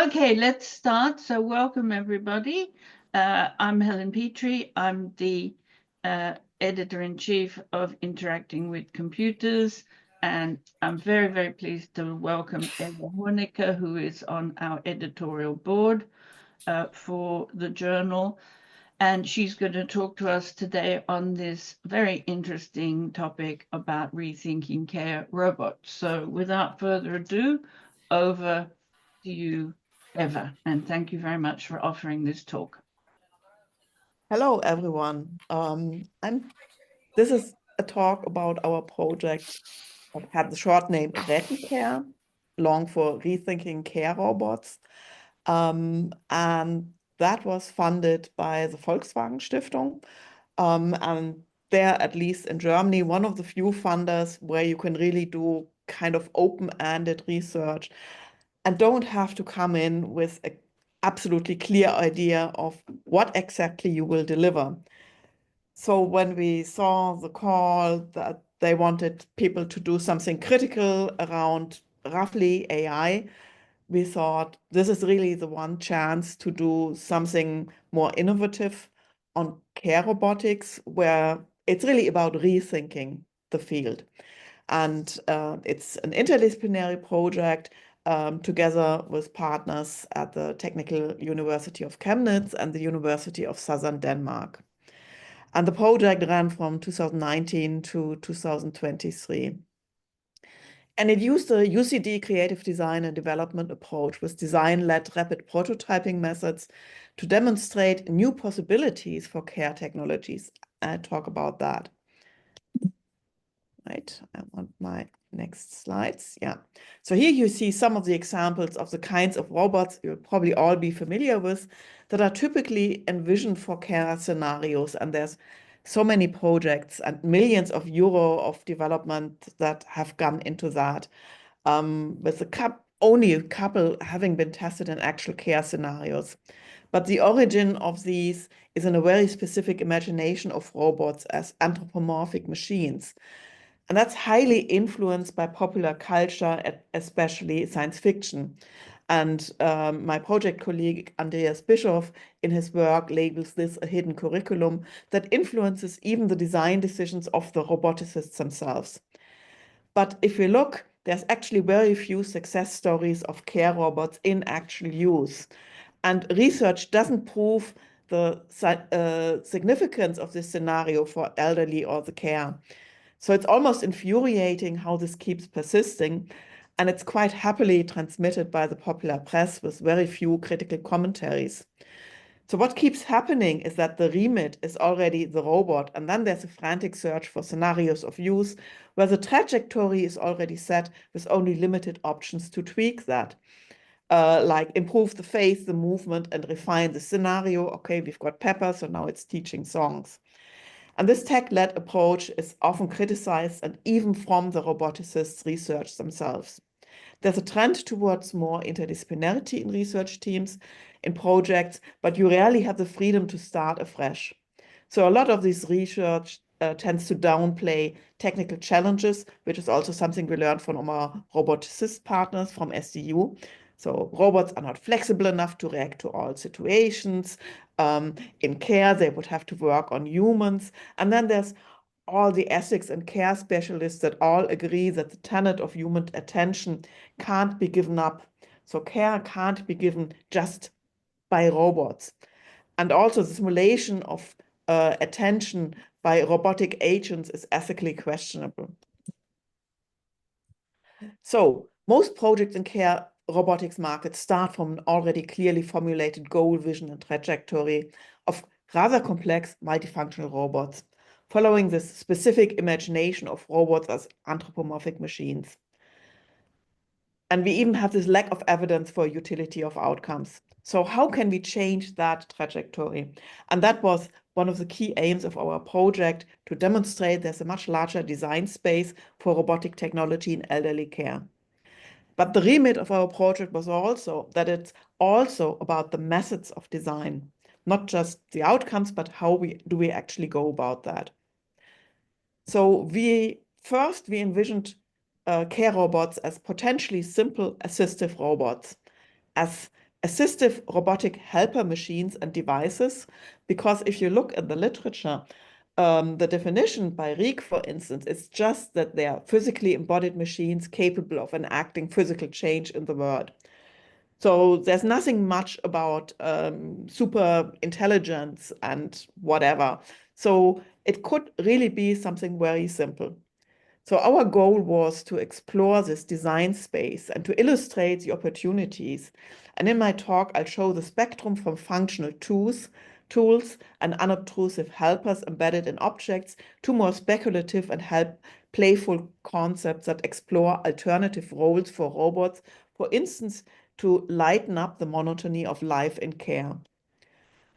Okay, let's start. So welcome everybody. I'm Helen Petrie. I'm the editor-in-chief of Interacting with Computers, and I'm very, very pleased to welcome Eva Hornecker, who is on our editorial board for the journal. And she's going to talk to us today on this very interesting topic about rethinking care robots. So without further ado, over to you, Eva, and thank you very much for offering this talk. Hello, everyone. This is a talk about our project that had the short name ReThiCare, long for Rethinking Care Robots. And that was funded by the Volkswagen Stiftung. And they're, at least in Germany, one of the few funders where you can really do kind of open-ended research and don't have to come in with an absolutely clear idea of what exactly you will deliver. So when we saw the call that they wanted people to do something critical around roughly AI, we thought this is really the one chance to do something more innovative on care robotics, where it's really about rethinking the field. And it's an interdisciplinary project together with partners at the Technical University of Chemnitz and the University of Southern Denmark. And the project ran from 2019 to 2023. And it used a UCD creative design and development approach with design-led rapid prototyping methods to demonstrate new possibilities for care technologies. I'll talk about that. Right, I want my next slides. Yeah. So here you see some of the examples of the kinds of robots you'll probably all be familiar with that are typically envisioned for care scenarios. And there's so many projects and millions of euro of development that have gone into that, with only a couple having been tested in actual care scenarios. But the origin of these is in a very specific imagination of robots as anthropomorphic machines. And that's highly influenced by popular culture, especially science fiction. And my project colleague, Andreas Bischoff, in his work labels this a hidden curriculum that influences even the design decisions of the roboticists themselves. But if we look, there's actually very few success stories of care robots in actual use. And research doesn't prove the significance of this scenario for elderly or the care. So it's almost infuriating how this keeps persisting, and it's quite happily transmitted by the popular press with very few critical commentaries. So what keeps happening is that the remit is already the robot, and then there's a frantic search for scenarios of use where the trajectory is already set with only limited options to tweak that. Like improve the face, the movement, and refine the scenario. Okay, we've got Pepper, so now it's teaching songs. And this tech-led approach is often criticized, and even from the roboticists' research themselves. There's a trend towards more interdisciplinarity in research teams, in projects, but you rarely have the freedom to start afresh. So a lot of this research tends to downplay technical challenges, which is also something we learned from our roboticist partners from SDU. So robots are not flexible enough to react to all situations. In care, they would have to work on humans. And then there's all the ethics and care specialists that all agree that the tenet of human attention can't be given up. So care can't be given just by robots. And also the simulation of attention by robotic agents is ethically questionable. So most projects in care robotics markets start from an already clearly formulated goal, vision, and trajectory of rather complex multifunctional robots, following this specific imagination of robots as anthropomorphic machines. And we even have this lack of evidence for utility of outcomes. So how can we change that trajectory? And that was one of the key aims of our project, to demonstrate there's a much larger design space for robotic technology in elderly care. But the remit of our project was also that it's also about the methods of design, not just the outcomes, but how do we actually go about that. So we envisioned care robots as potentially simple assistive robots, as assistive robotic helper machines and devices, because if you look at the literature, the definition by Rieck, for instance, is just that they are physically embodied machines capable of enacting physical change in the world. So there's nothing much about super intelligence and whatever. So it could really be something very simple. So our goal was to explore this design space and to illustrate the opportunities. And in my talk, I'll show the spectrum from functional tools and unobtrusive helpers embedded in objects to more speculative and playful concepts that explore alternative roles for robots, for instance, to lighten up the monotony of life in care.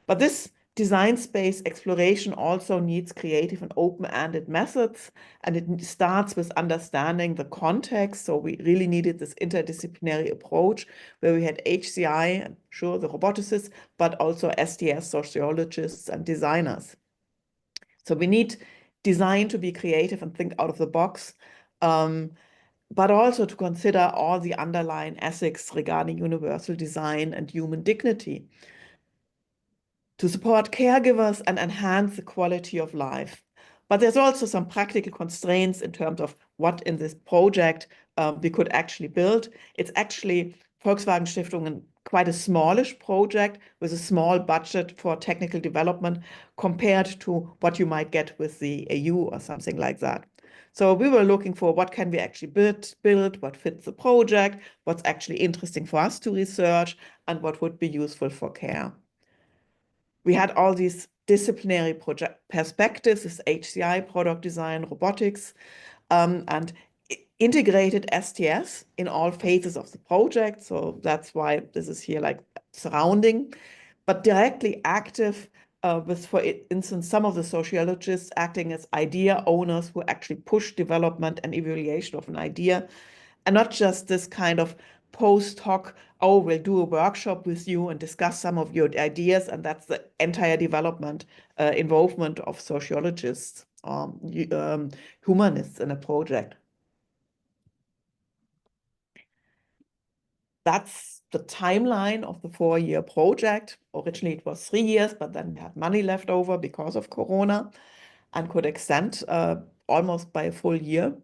But this design space exploration also needs creative and open-ended methods, and it starts with understanding the context. So we really needed this interdisciplinary approach where we had HCI, and sure, the roboticists, but also STS sociologists and designers. So we need design to be creative and think out of the box, but also to consider all the underlying ethics regarding universal design and human dignity, to support caregivers and enhance the quality of life. But there's also some practical constraints in terms of what in this project we could actually build. It's actually Volkswagen Stiftung quite a smallish project with a small budget for technical development compared to what you might get with the EU or something like that. So we were looking for what can we actually build, what fits the project, what's actually interesting for us to research, and what would be useful for care. We had all these disciplinary project perspectives, this HCI, product design, robotics, and integrated STS in all phases of the project. So that's why this is here like surrounding, but directly active with, for instance, some of the sociologists acting as idea owners who actually push development and evaluation of an idea, and not just this kind of post hoc, oh, we'll do a workshop with you and discuss some of your ideas, and that's the entire development involvement of sociologists, humanists in a project. That's the timeline of the 4-year project. Originally, it was 3 years, but then we had money left over because of Corona and could extend almost by a full year.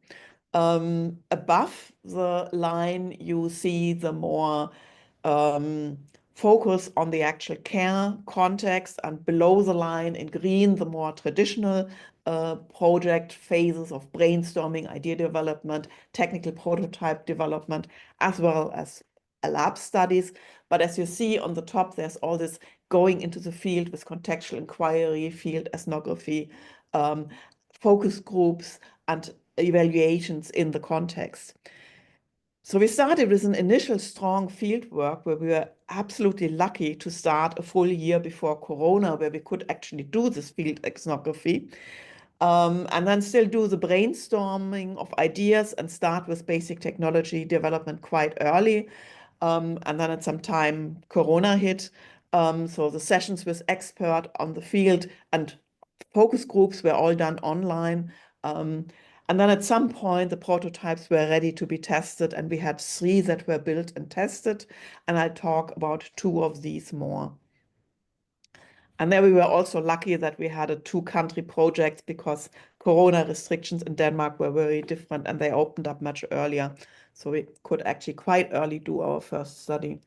Above the line, you see the more focus on the actual care context, and below the line in green, the more traditional project phases of brainstorming, idea development, technical prototype development, as well as lab studies. But as you see on the top, there's all this going into the field with contextual inquiry, field ethnography, focus groups, and evaluations in the context. So we started with an initial strong field work where we were absolutely lucky to start a full year before Corona, where we could actually do this field ethnography, and then still do the brainstorming of ideas and start with basic technology development quite early. And then at some time, Corona hit. So the sessions with expert on the field and focus groups were all done online. And then at some point, the prototypes were ready to be tested, and we had 3 that were built and tested. And I'll talk about 2 of these more. And there we were also lucky that we had a 2-country project because Corona restrictions in Denmark were very different and they opened up much earlier. So we could actually quite early do our first study.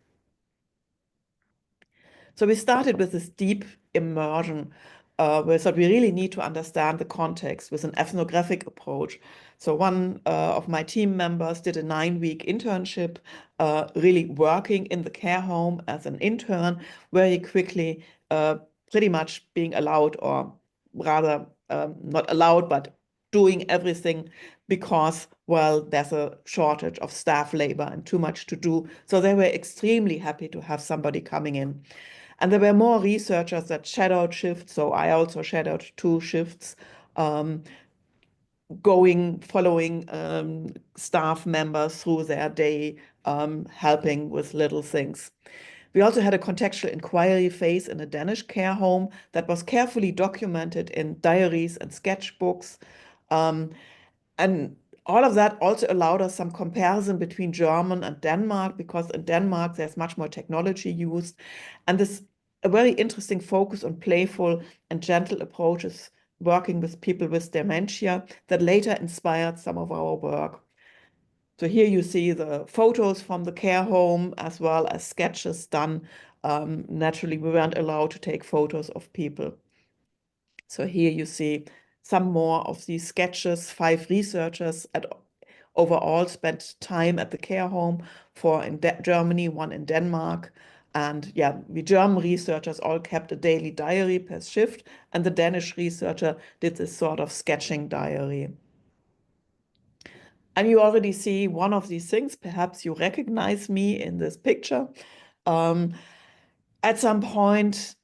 So we started with this deep immersion where we thought we really need to understand the context with an ethnographic approach. So one of my team members did a 9-week internship, really working in the care home as an intern, very quickly, pretty much being allowed, or rather not allowed, but doing everything because, well, there's a shortage of staff labor and too much to do. So they were extremely happy to have somebody coming in. And there were more researchers that shadowed shifts. So I also shadowed 2 shifts, following staff members through their day, helping with little things. We also had a contextual inquiry phase in a Danish care home that was carefully documented in diaries and sketchbooks. And all of that also allowed us some comparison between German and Denmark, because in Denmark there's much more technology used, and this a very interesting focus on playful and gentle approaches working with people with dementia that later inspired some of our work. So here you see the photos from the care home as well as sketches done. Naturally, we weren't allowed to take photos of people. So here you see some more of these sketches. 5 researchers overall spent time at the care home, 4 in Germany, 1 in Denmark. And yeah, the German researchers all kept a daily diary per shift, and the Danish researcher did this sort of sketching diary. And you already see one of these things. Perhaps you recognize me in this picture. At some point,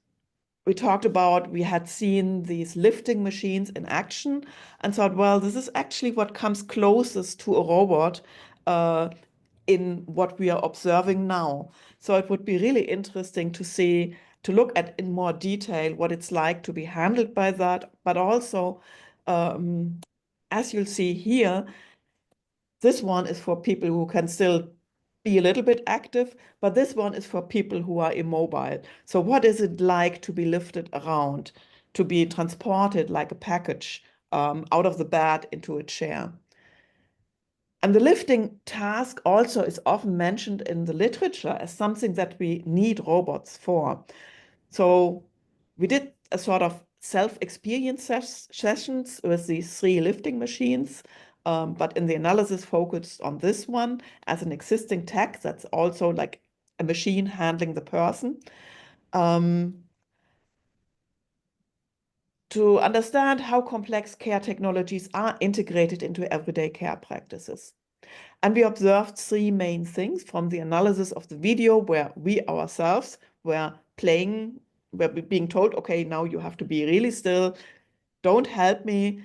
we talked about, we had seen these lifting machines in action and thought, well, this is actually what comes closest to a robot in what we are observing now. So it would be really interesting to look at in more detail what it's like to be handled by that, but also, as you'll see here, this one is for people who can still be a little bit active, but this one is for people who are immobile. So what is it like to be lifted around, to be transported like a package out of the bed into a chair? And the lifting task also is often mentioned in the literature as something that we need robots for. So we did a sort of self-experience sessions with these 3 lifting machines, but in the analysis focused on this one as an existing tech that's also like a machine handling the person. To understand how complex care technologies are integrated into everyday care practices. And we observed 3 main things from the analysis of the video, where we ourselves were being told, okay, now you have to be really still, don't help me,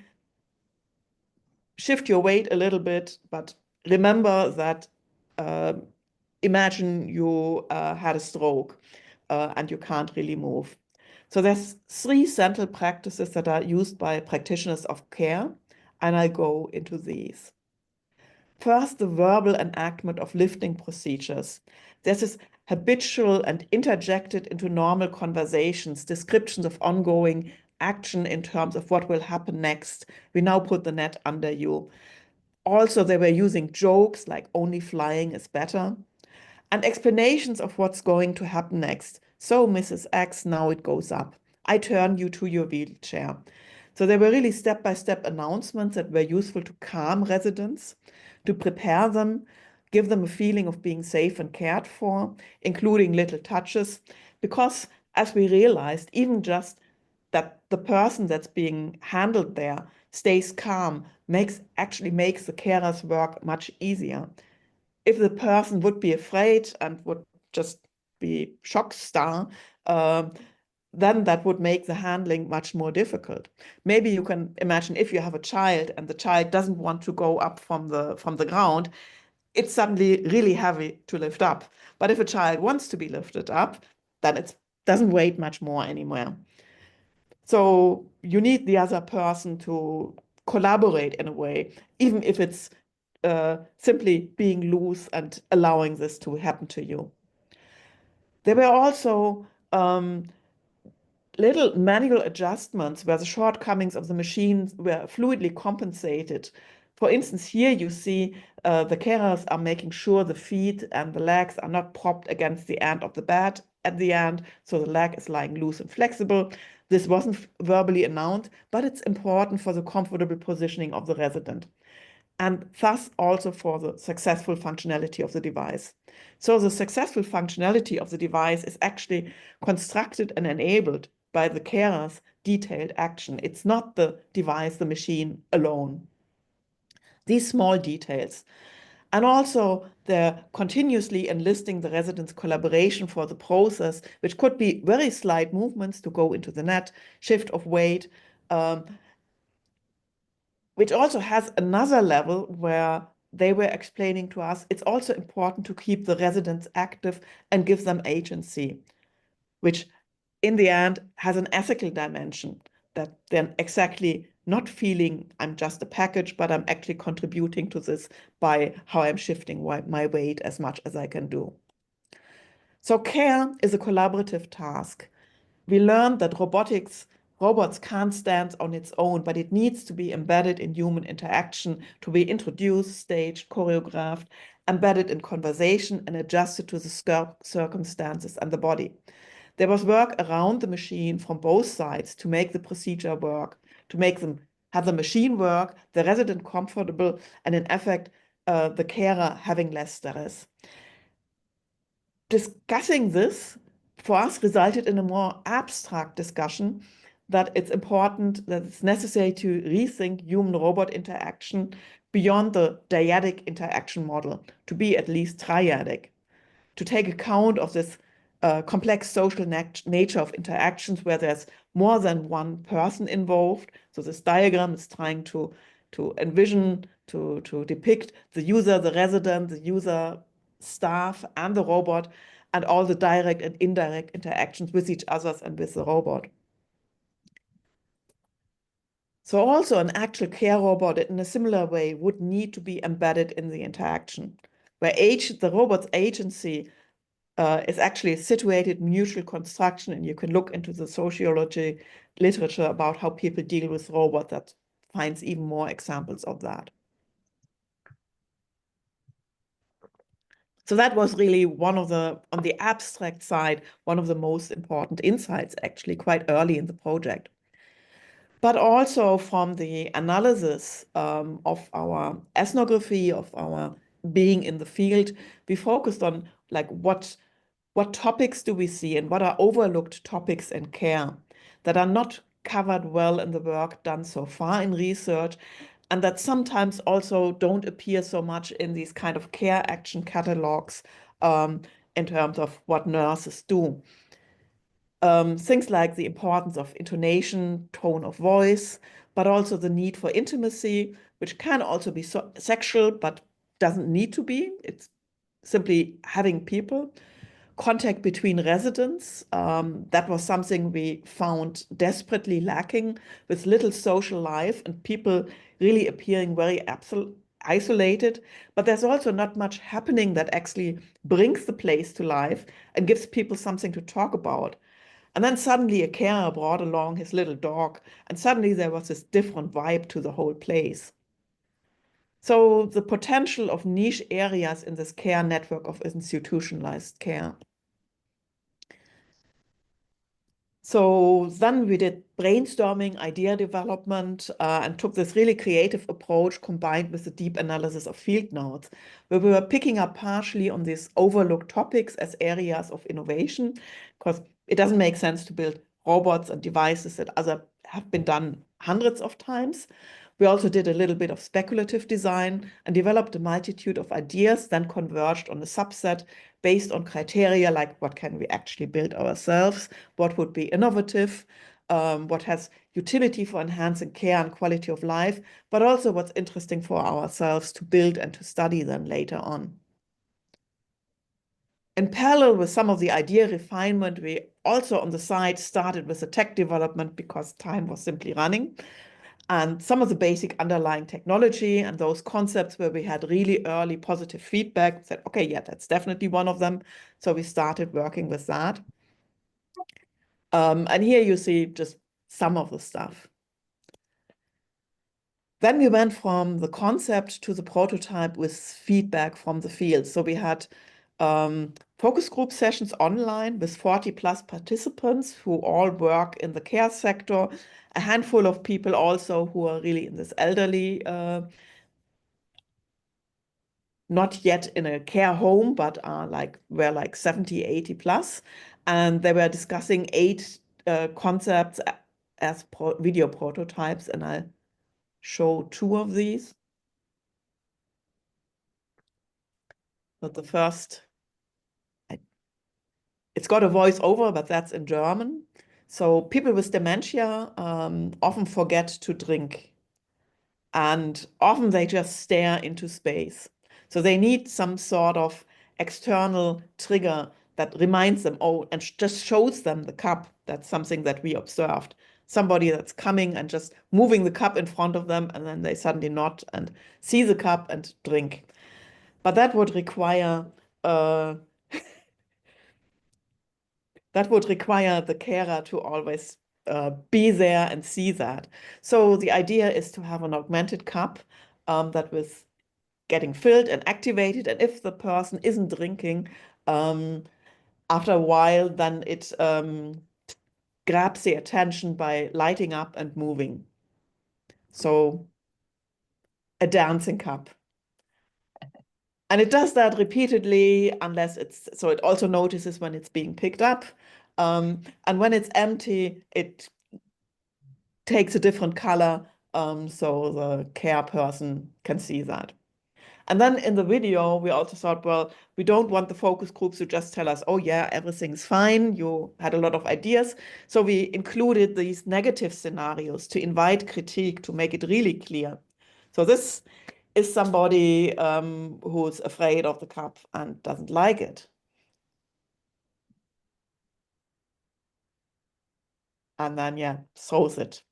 shift your weight a little bit, but remember that, imagine you had a stroke and you can't really move. So there's 3 central practices that are used by practitioners of care, and I'll go into these. First, the verbal enactment of lifting procedures. This is habitual and interjected into normal conversations, descriptions of ongoing action in terms of what will happen next. We now put the net under you. Also, they were using jokes like only flying is better, and explanations of what's going to happen next. So, Mrs. X, now it goes up. I turn you to your wheelchair. So there were really step-by-step announcements that were useful to calm residents, to prepare them, give them a feeling of being safe and cared for, including little touches, because as we realized, even just that the person that's being handled there stays calm actually makes the carer's work much easier. If the person would be afraid and would just be shock star, then that would make the handling much more difficult. Maybe you can imagine if you have a child and the child doesn't want to go up from the ground, it's suddenly really heavy to lift up. But if a child wants to be lifted up, then it doesn't weigh much more anymore. So you need the other person to collaborate in a way, even if it's simply being loose and allowing this to happen to you. There were also little manual adjustments where the shortcomings of the machines were fluidly compensated. For instance, here you see the carers are making sure the feet and the legs are not propped against the end of the bed at the end, so the leg is lying loose and flexible. This wasn't verbally announced, but it's important for the comfortable positioning of the resident, and thus also for the successful functionality of the device. So the successful functionality of the device is actually constructed and enabled by the carer's detailed action. It's not the device, the machine alone. These small details, and also they're continuously enlisting the residents' collaboration for the process, which could be very slight movements to go into the net, shift of weight, which also has another level where they were explaining to us it's also important to keep the residents active and give them agency, which in the end has an ethical dimension, that then exactly not feeling I'm just a package, but I'm actually contributing to this by how I'm shifting my weight as much as I can do. So care is a collaborative task. We learned that robots can't stand on its own, but it needs to be embedded in human interaction, to be introduced, staged, choreographed, embedded in conversation, and adjusted to the circumstances and the body. There was work around the machine from both sides to make the procedure work, to have the machine work, the resident comfortable, and in effect, the carer having less stress. Discussing this for us resulted in a more abstract discussion that it's important, that it's necessary to rethink human-robot interaction beyond the dyadic interaction model, to be at least triadic, to take account of this complex social nature of interactions where there's more than one person involved. So this diagram is trying to envision, to depict the user, the resident, the user staff, and the robot, and all the direct and indirect interactions with each other and with the robot. So also an actual care robot in a similar way would need to be embedded in the interaction, where the robot's agency is actually a situated mutual construction, and you can look into the sociology literature about how people deal with robots that finds even more examples of that. So that was really on the abstract side, one of the most important insights actually quite early in the project. But also from the analysis of our ethnography, of our being in the field, we focused on like what topics do we see and what are overlooked topics in care that are not covered well in the work done so far in research, and that sometimes also don't appear so much in these kind of care action catalogs in terms of what nurses do. Things like the importance of intonation, tone of voice, but also the need for intimacy, which can also be sexual, but doesn't need to be. It's simply having people. Contact between residents, that was something we found desperately lacking, with little social life and people really appearing very isolated. But there's also not much happening that actually brings the place to life and gives people something to talk about. And then suddenly a carer brought along his little dog, and suddenly there was this different vibe to the whole place. So the potential of niche areas in this care network of institutionalized care. So then we did brainstorming, idea development, and took this really creative approach combined with the deep analysis of field notes, where we were picking up partially on these overlooked topics as areas of innovation, because it doesn't make sense to build robots and devices that have been done hundreds of times. We also did a little bit of speculative design and developed a multitude of ideas, then converged on a subset based on criteria like what can we actually build ourselves, what would be innovative, what has utility for enhancing care and quality of life, but also what's interesting for ourselves to build and to study then later on. In parallel with some of the idea refinement, we also on the side started with the tech development because time was simply running. And some of the basic underlying technology and those concepts where we had really early positive feedback said, okay, yeah, that's definitely one of them. So we started working with that. And here you see just some of the stuff. Then we went from the concept to the prototype with feedback from the field. So we had focus group sessions online with 40+ participants who all work in the care sector, a handful of people also who are really in this elderly, not yet in a care home, but were like 70, 80+. And they were discussing 8 concepts as video prototypes, and I'll show 2 of these. But the first, it's got a voiceover, but that's in German. So people with dementia often forget to drink, and often they just stare into space. So they need some sort of external trigger that reminds them, oh, and just shows them the cup. That's something that we observed. somebody that's coming and just moving the cup in front of them, and then they suddenly nod and see the cup and drink. But that would require the carer to always be there and see that. So the idea is to have an augmented cup that was getting filled and activated, and if the person isn't drinking, after a while, then it grabs the attention by lighting up and moving. So a dancing cup. And it does that repeatedly unless so it also notices when it's being picked up. And when it's empty, it takes a different color, so the care person can see that. And then in the video, we also thought, well, we don't want the focus groups to just tell us, oh yeah, everything's fine, you had a lot of ideas. So we included these negative scenarios to invite critique, to make it really clear. So this is somebody who's afraid of the cup and doesn't like it. And then, yeah, throws it.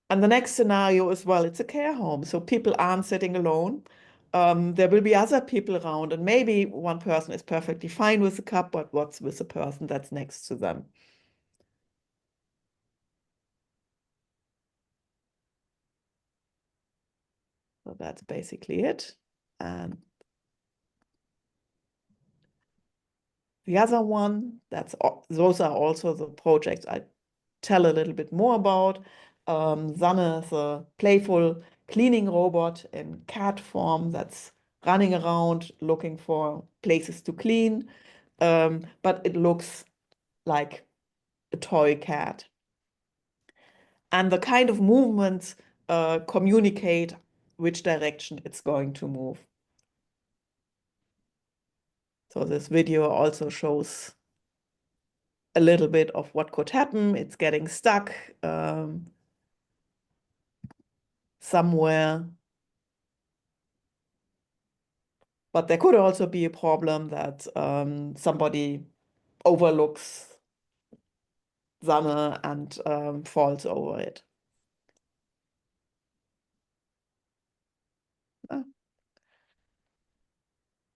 And the next scenario is, well, it's a care home, so people aren't sitting alone. There will be other people around, and maybe one person is perfectly fine with the cup, but what's with the person that's next to them? So that's basically it. And the other one, those are also the projects I tell a little bit more about. Sanne is a playful cleaning robot in cat form that's running around looking for places to clean, but it looks like a toy cat. And the kind of movements communicate which direction it's going to move. So this video also shows a little bit of what could happen. It's getting stuck somewhere. But there could also be a problem that somebody overlooks Sanne and falls over it.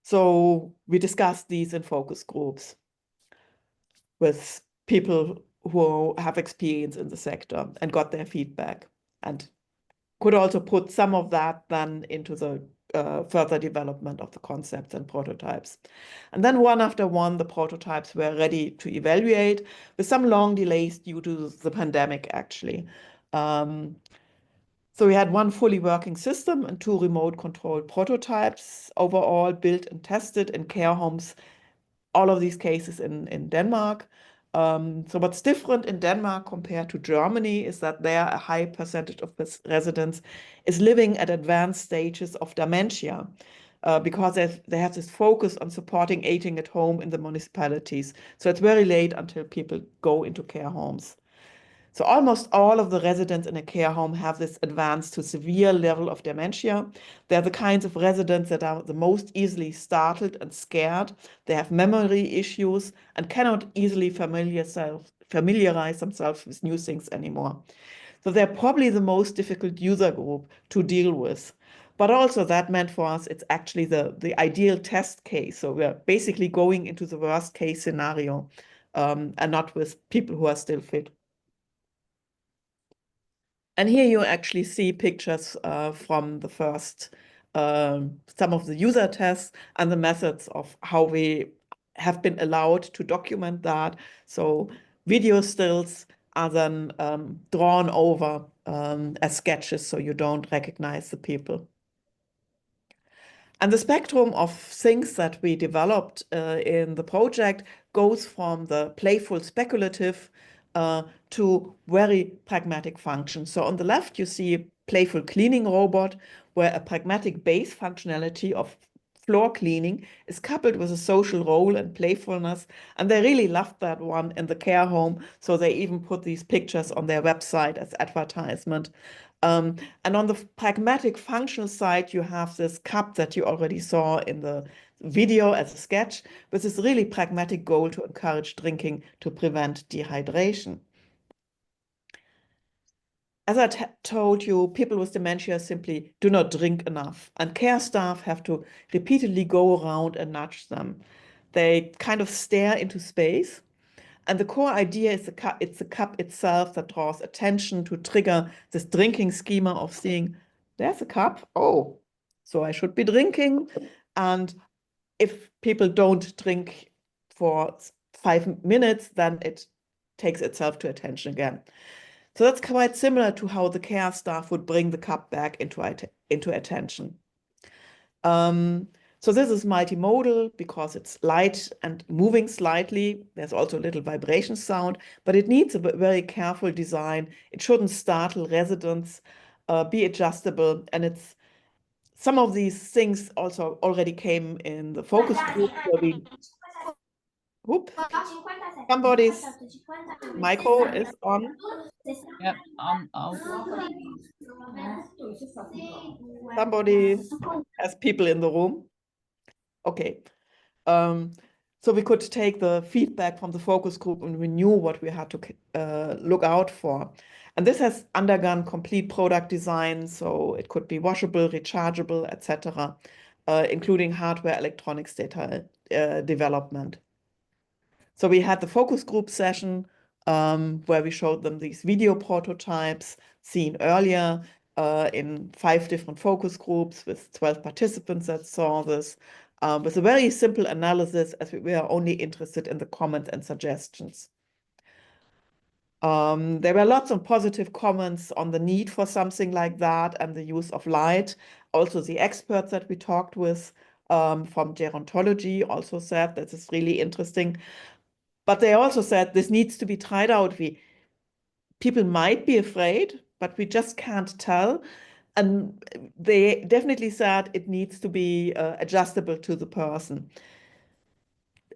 So we discussed these in focus groups with people who have experience in the sector and got their feedback, and could also put some of that then into the further development of the concepts and prototypes. And then one after one, the prototypes were ready to evaluate with some long delays due to the pandemic, actually. So we had one fully working system and 2 remote controlled prototypes overall built and tested in care homes, all of these cases in Denmark. So what's different in Denmark compared to Germany is that there a high percentage of residents is living at advanced stages of dementia, because they have this focus on supporting aging at home in the municipalities. So it's very late until people go into care homes. So almost all of the residents in a care home have this advanced to severe level of dementia. They're the kinds of residents that are the most easily startled and scared. They have memory issues and cannot easily familiarize themselves with new things anymore. So they're probably the most difficult user group to deal with. But also that meant for us, it's actually the ideal test case. So we're basically going into the worst case scenario, and not with people who are still fit. And here you actually see pictures from the first, some of the user tests and the methods of how we have been allowed to document that. So video stills are then drawn over as sketches so you don't recognize the people. And the spectrum of things that we developed in the project goes from the playful speculative to very pragmatic functions. So on the left, you see a playful cleaning robot where a pragmatic base functionality of floor cleaning is coupled with a social role and playfulness. And they really loved that one in the care home. So they even put these pictures on their website as advertisement. And on the pragmatic functional side, you have this cup that you already saw in the video as a sketch with this really pragmatic goal to encourage drinking to prevent dehydration. As I told you, people with dementia simply do not drink enough, and care staff have to repeatedly go around and nudge them. They kind of stare into space, and the core idea is it's the cup itself that draws attention to trigger this drinking schema of seeing, there's a cup, oh, so I should be drinking. And if people don't drink for 5 minutes, then it takes itself to attention again. So that's quite similar to how the care staff would bring the cup back into attention. So this is multimodal because it's light and moving slightly. There's also a little vibration sound, but it needs a very careful design. It shouldn't startle residents, be adjustable, and it's some of these things also already came in the focus group where we. Whoop, somebody's micro is on. Yep, Somebody has people in the room. Okay. So we could take the feedback from the focus group and we knew what we had to look out for. And this has undergone complete product design, so it could be washable, rechargeable, etc., including hardware, electronics data development. So we had the focus group session where we showed them these video prototypes seen earlier in 5 different focus groups with 12 participants that saw this, with a very simple analysis as we were only interested in the comments and suggestions. There were lots of positive comments on the need for something like that and the use of light. Also, the experts that we talked with from gerontology also said this is really interesting. But they also said this needs to be tried out. People might be afraid, but we just can't tell. And they definitely said it needs to be adjustable to the person.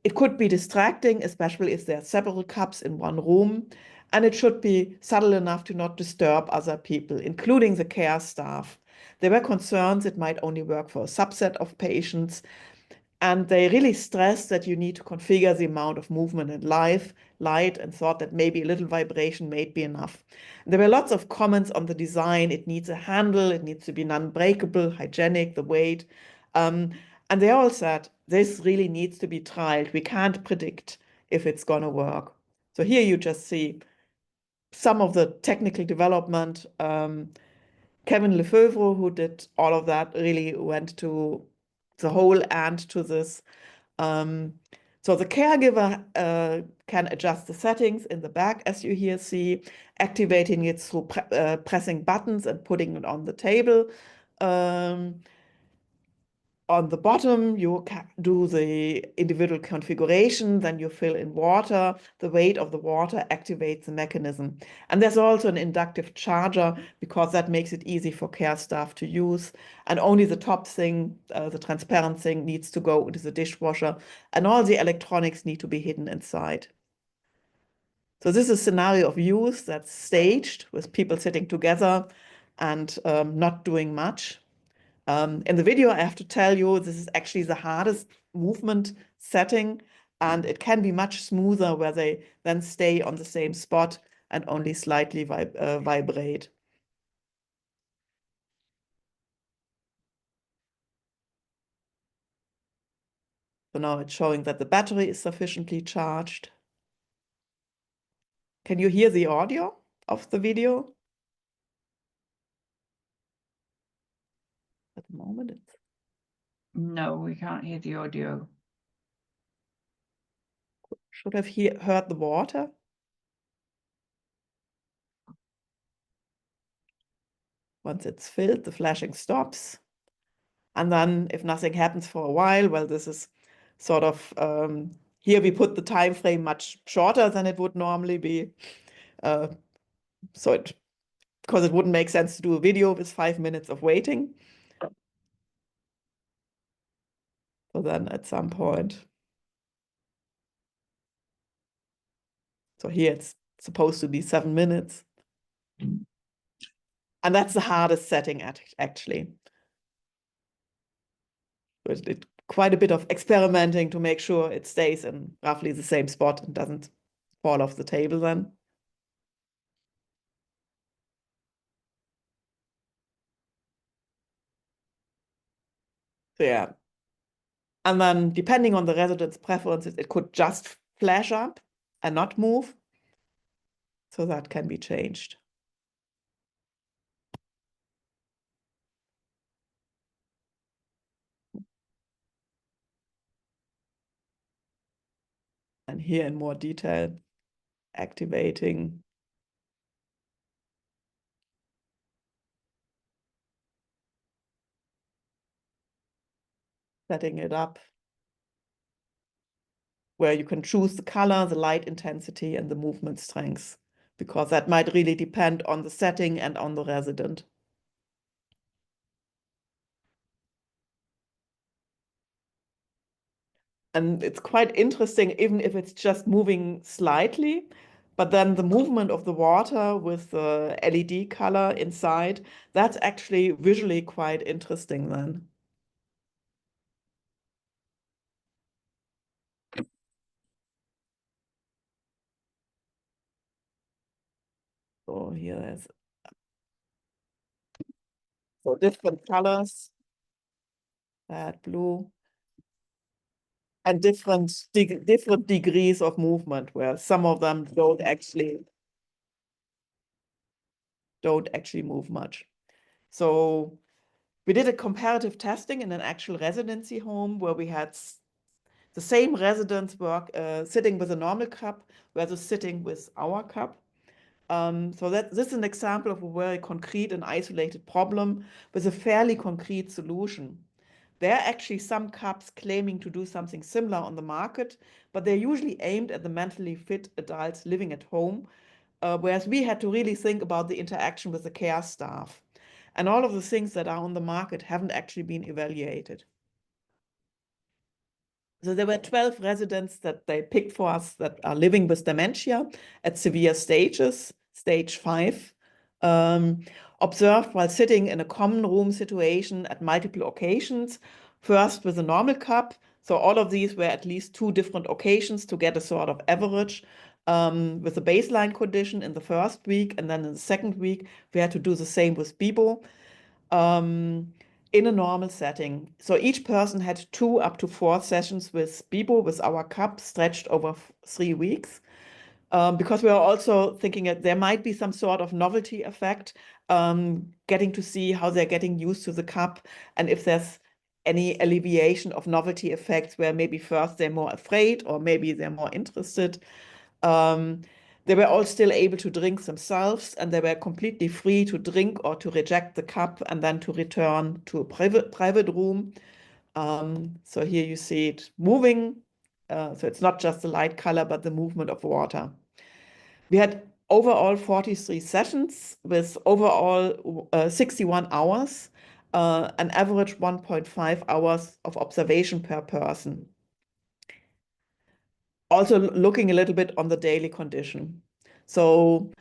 It could be distracting, especially if there are several cups in one room. And it should be subtle enough to not disturb other people, including the care staff. There were concerns it might only work for a subset of patients. And they really stressed that you need to configure the amount of movement and light, and thought that maybe a little vibration may be enough. There were lots of comments on the design. It needs a handle, it needs to be non-breakable, hygienic, the weight. And they all said, this really needs to be trialed. We can't predict if it's going to work. So here you just see some of the technical development. Kevin Lefevre, who did all of that, really went to the whole end to this. So the caregiver can adjust the settings in the back, as you here see, activating it through pressing buttons and putting it on the table. On the bottom, you can do the individual configuration, then you fill in water. The weight of the water activates the mechanism. And there's also an inductive charger because that makes it easy for care staff to use. And only the top thing, the transparent thing, needs to go into the dishwasher. And all the electronics need to be hidden inside. So this is a scenario of use that's staged with people sitting together and not doing much. In the video, I have to tell you, this is actually the hardest movement setting, and it can be much smoother where they then stay on the same spot and only slightly vibrate. So now it's showing that the battery is sufficiently charged. Can you hear the audio of the video? At the moment, it's... No, we can't hear the audio. Should have heard the water. Once it's filled, the flashing stops. And then if nothing happens for a while, well, this is sort of, here we put the time frame much shorter than it would normally be. Because it wouldn't make sense to do a video with 5 minutes of waiting. So then at some point, so here it's supposed to be 7 minutes. And that's the hardest setting actually. It quite a bit of experimenting to make sure it stays in roughly the same spot and doesn't fall off the table then. So yeah. And then depending on the resident's preferences, it could just flash up and not move. So that can be changed. And here in more detail, activating, setting it up, where you can choose the color, the light intensity, and the movement strength, because that might really depend on the setting and on the resident. And it's quite interesting, even if it's just moving slightly, but then the movement of the water with the LED color inside, that's actually visually quite interesting then. So here there's so different colors, that blue, and different degrees of movement, where some of them don't actually move much. So we did a comparative testing in an actual residency home where we had the same residents sitting with a normal cup versus sitting with our cup. So this is an example of a very concrete and isolated problem with a fairly concrete solution. There are actually some cups claiming to do something similar on the market, but they're usually aimed at the mentally fit adults living at home, whereas we had to really think about the interaction with the care staff. And all of the things that are on the market haven't actually been evaluated. So there were 12 residents that they picked for us that are living with dementia at severe stages, stage 5, observed while sitting in a common room situation at multiple occasions, first with a normal cup. So all of these were at least 2 different occasions to get a sort of average with the baseline condition in the first week. And then in the second week, we had to do the same with Bibo. In a normal setting. So each person had 2 up to 4 sessions with Bibo, with our cup, stretched over 3 weeks. Because we are also thinking that there might be some sort of novelty effect, getting to see how they're getting used to the cup, and if there's any alleviation of novelty effects where maybe first they're more afraid or maybe they're more interested. They were all still able to drink themselves, and they were completely free to drink or to reject the cup and then to return to a private room. So here you see it moving. So it's not just the light color, but the movement of water. We had overall 43 sessions with overall 61 hours, an average 1.5 hours of observation per person. Also looking a little bit on the daily condition. So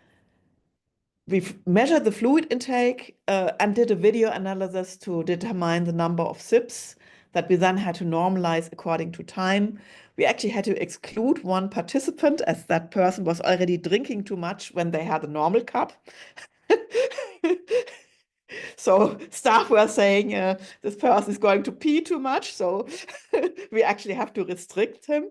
we've measured the fluid intake and did a video analysis to determine the number of sips that we then had to normalize according to time. We actually had to exclude one participant as that person was already drinking too much when they had a normal cup. So staff were saying this person is going to pee too much, so we actually have to restrict him.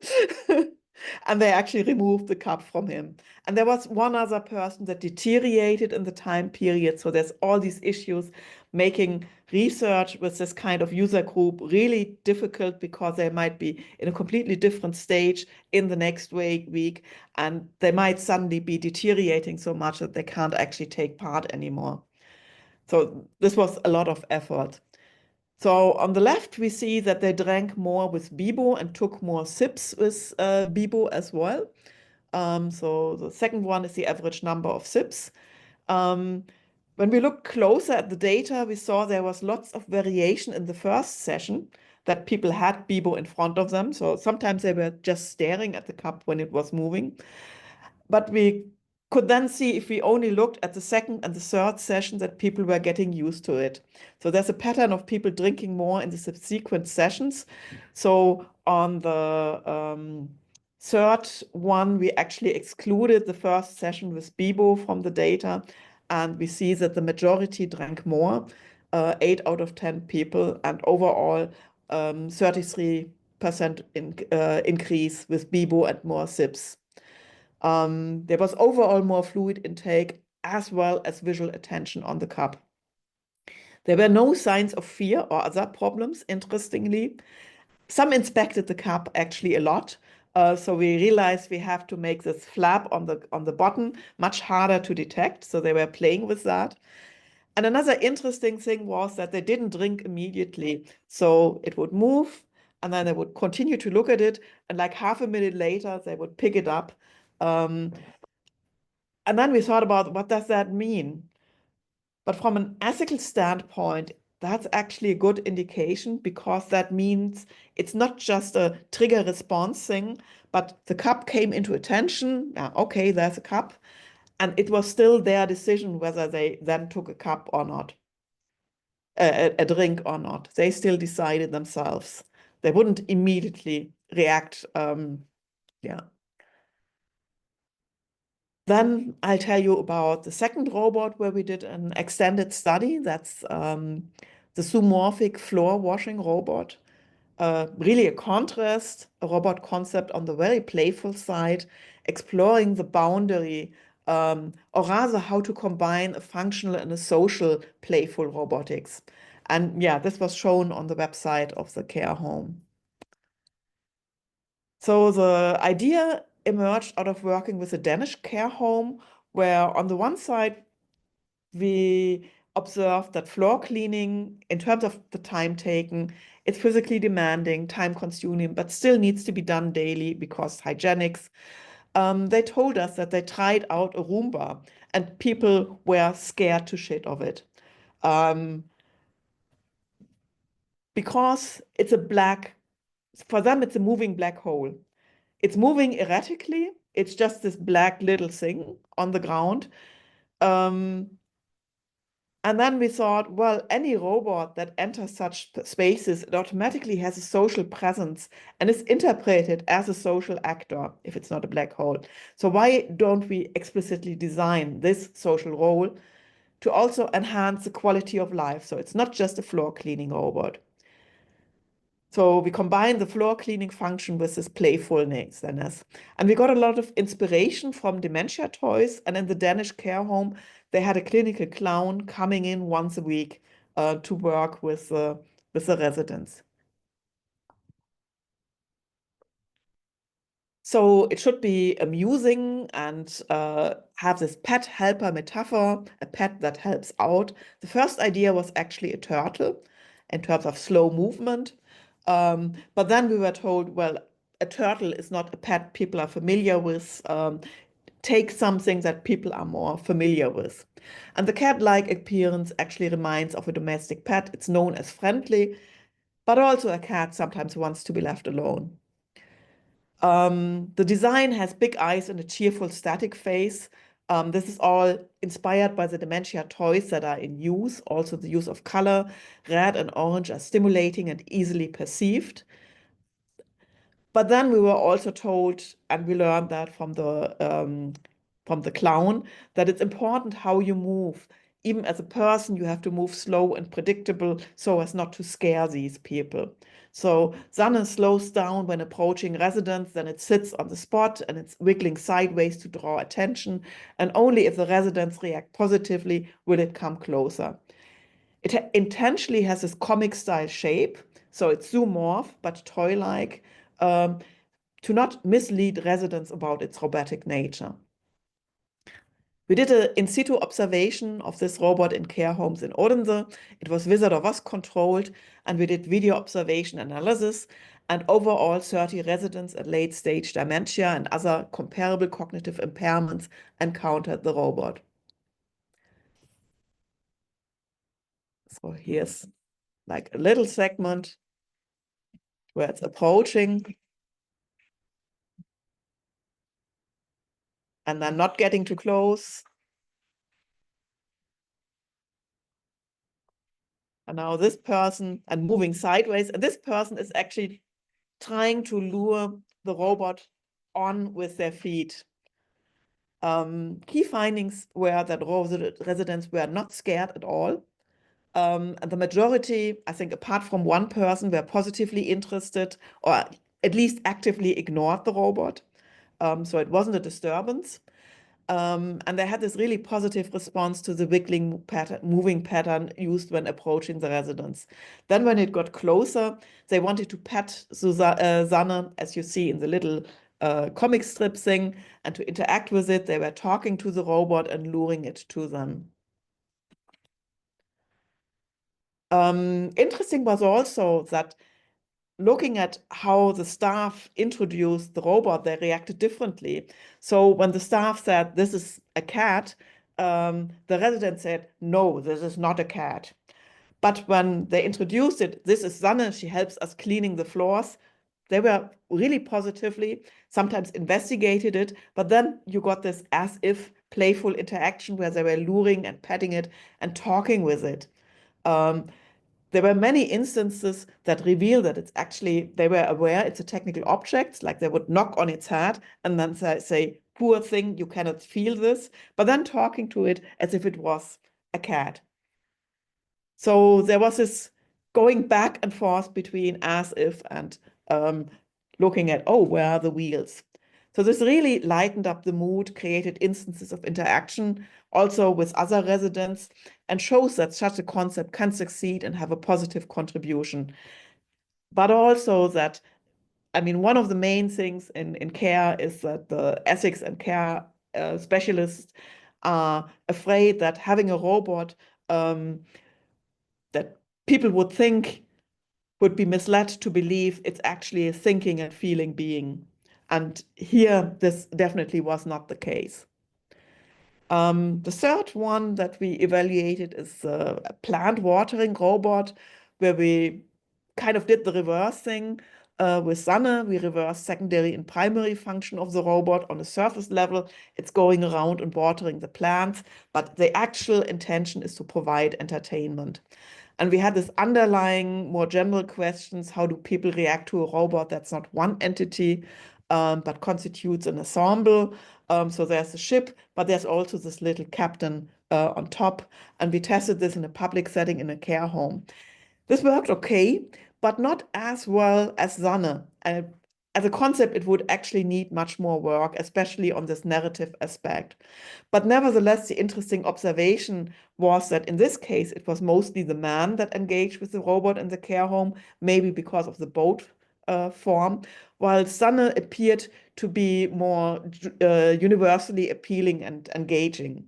And they actually removed the cup from him. And there was one other person that deteriorated in the time period. So there's all these issues making research with this kind of user group really difficult because they might be in a completely different stage in the next week, and they might suddenly be deteriorating so much that they can't actually take part anymore. So this was a lot of effort. So on the left, we see that they drank more with Bibo and took more sips with Bibo as well. So the second one is the average number of sips. When we looked closer at the data, we saw there was lots of variation in the first session, that people had Bibo in front of them. So sometimes they were just staring at the cup when it was moving. But we could then see if we only looked at the second and the third session that people were getting used to it. So there's a pattern of people drinking more in the subsequent sessions. So on the third one, we actually excluded the first session with Bibo from the data, and we see that the majority drank more, 8 out of 10 people, and overall 33% increase with Bibo and more sips. There was overall more fluid intake as well as visual attention on the cup. There were no signs of fear or other problems, interestingly. Some inspected the cup actually a lot. So we realized we have to make this flap on the bottom much harder to detect. So they were playing with that. And another interesting thing was that they didn't drink immediately. So it would move, and then they would continue to look at it. And like half a minute later, they would pick it up. And then we thought about what does that mean? But from an ethical standpoint, that's actually a good indication, because that means it's not just a trigger response thing, but the cup came into attention. Okay, there's a cup. And it was still their decision whether they then took a cup or not, a drink or not. They still decided themselves. They wouldn't immediately react. Yeah. Then I'll tell you about the second robot where we did an extended study. That's the zoomorphic floor washing robot. Really a contrast, a robot concept on the very playful side, exploring the boundary, or rather how to combine a functional and a social playful robotics. And yeah, this was shown on the website of the care home. So the idea emerged out of working with a Danish care home, where on the one side, we observed that floor cleaning, in terms of the time taken, it's physically demanding, time consuming, but still needs to be done daily because hygienics. They told us that they tried out a Roomba and people were scared to shit of it. Because it's for them, it's a moving black hole. It's moving erratically. It's just this black little thing on the ground. And then we thought, well, any robot that enters such spaces, it automatically has a social presence and is interpreted as a social actor if it's not a black hole. So why don't we explicitly design this social role to also enhance the quality of life? So it's not just a floor cleaning robot. So we combine the floor cleaning function with this playfulness. And we got a lot of inspiration from dementia toys. And in the Danish care home, they had a clinical clown coming in once a week to work with the residents. So it should be amusing and have this pet helper metaphor, a pet that helps out. The first idea was actually a turtle in terms of slow movement. But then we were told, well, a turtle is not a pet people are familiar with. Take something that people are more familiar with. And the cat-like appearance actually reminds of a domestic pet. It's known as friendly, but also a cat sometimes wants to be left alone. The design has big eyes and a cheerful static face. This is all inspired by the dementia toys that are in use. Also, the use of color, red and orange, are stimulating and easily perceived. But then we were also told, and we learned that from the clown, that it's important how you move. Even as a person, you have to move slow and predictable so as not to scare these people. So Sanne slows down when approaching residents, then it sits on the spot and it's wiggling sideways to draw attention. And only if the residents react positively will it come closer. It intentionally has this comic style shape, so it's zoomorph but toy-like, to not mislead residents about its robotic nature. We did an in situ observation of this robot in care homes in Odense. It was visitor was controlled, and we did video observation analysis. And overall, 30 residents at late stage dementia and other comparable cognitive impairments encountered the robot. So here's like a little segment where it's approaching. and then not getting too close. And now this person, and moving sideways, and this person is actually trying to lure the robot on with their feet. Key findings were that residents were not scared at all. And the majority, I think, apart from one person, were positively interested or at least actively ignored the robot. So it wasn't a disturbance. And they had this really positive response to the wiggling pattern, moving pattern used when approaching the residents. Then when it got closer, they wanted to pet Susanne, as you see in the little comic strip thing, and to interact with it. They were talking to the robot and luring it to them. Interesting was also that looking at how the staff introduced the robot, they reacted differently. So when the staff said, "This is a cat," the resident said, "No, this is not a cat." But when they introduced it, "This is Sanne, she helps us cleaning the floors," they were really positively, sometimes investigated it, but then you got this as if playful interaction where they were luring and petting it and talking with it. There were many instances that reveal that it's actually, they were aware it's a technical object, like they would knock on its head and then say, "Poor thing, you cannot feel this," but then talking to it as if it was a cat. So there was this going back and forth between as if and looking at, oh, where are the wheels? So this really lightened up the mood, created instances of interaction also with other residents, and shows that such a concept can succeed and have a positive contribution. But also that, I mean, one of the main things in care is that the ethics and care specialists are afraid that having a robot that people would think would be misled to believe it's actually a thinking and feeling being. And here, this definitely was not the case. The third one that we evaluated is a plant watering robot, where we kind of did the reverse thing. With Sanne, we reversed secondary and primary function of the robot. On a surface level, it's going around and watering the plants, but the actual intention is to provide entertainment. And we had this underlying, more general questions: how do people react to a robot that's not one entity, but constitutes an ensemble? So there's a ship, but there's also this little captain on top. And we tested this in a public setting in a care home. This worked okay, but not as well as Sanne. As a concept, it would actually need much more work, especially on this narrative aspect. But nevertheless, the interesting observation was that in this case, it was mostly the man that engaged with the robot in the care home, maybe because of the boat form, while Sanne appeared to be more universally appealing and engaging.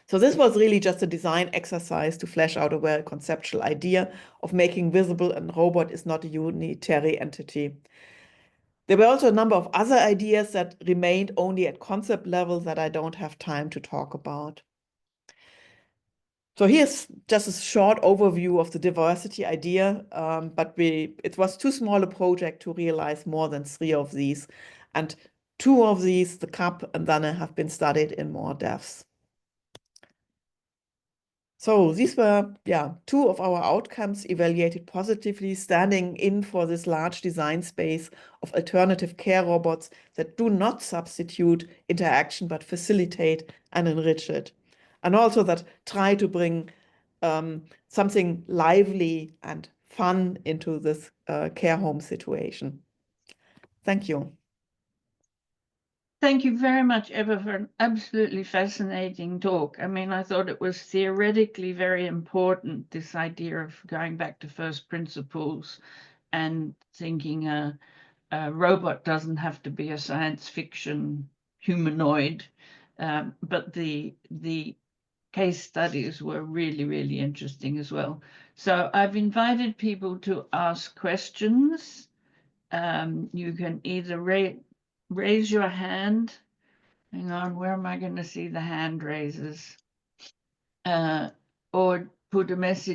So this was really just a design exercise to flesh out a well-conceptual idea of making visible a robot is not a unitary entity. There were also a number of other ideas that remained only at concept level that I don't have time to talk about. So here's just a short overview of the diversity idea, but it was too small a project to realize more than 3 of these. And 2 of these, the CAP and Sanne, have been studied in more depth. So these were, 2 of our outcomes evaluated positively, standing in for this large design space of alternative care robots that do not substitute interaction, but facilitate and enrich it. And also that try to bring something lively and fun into this care home situation. Thank you. Thank you very much, Eva, for an absolutely fascinating talk. I mean, I thought it was theoretically very important, this idea of going back to first principles and thinking a robot doesn't have to be a science fiction humanoid, but the case studies were really, really interesting as well. So I've invited people to ask questions. You can either raise your hand. Hang on, where am I going to see the hand raises? Or put a message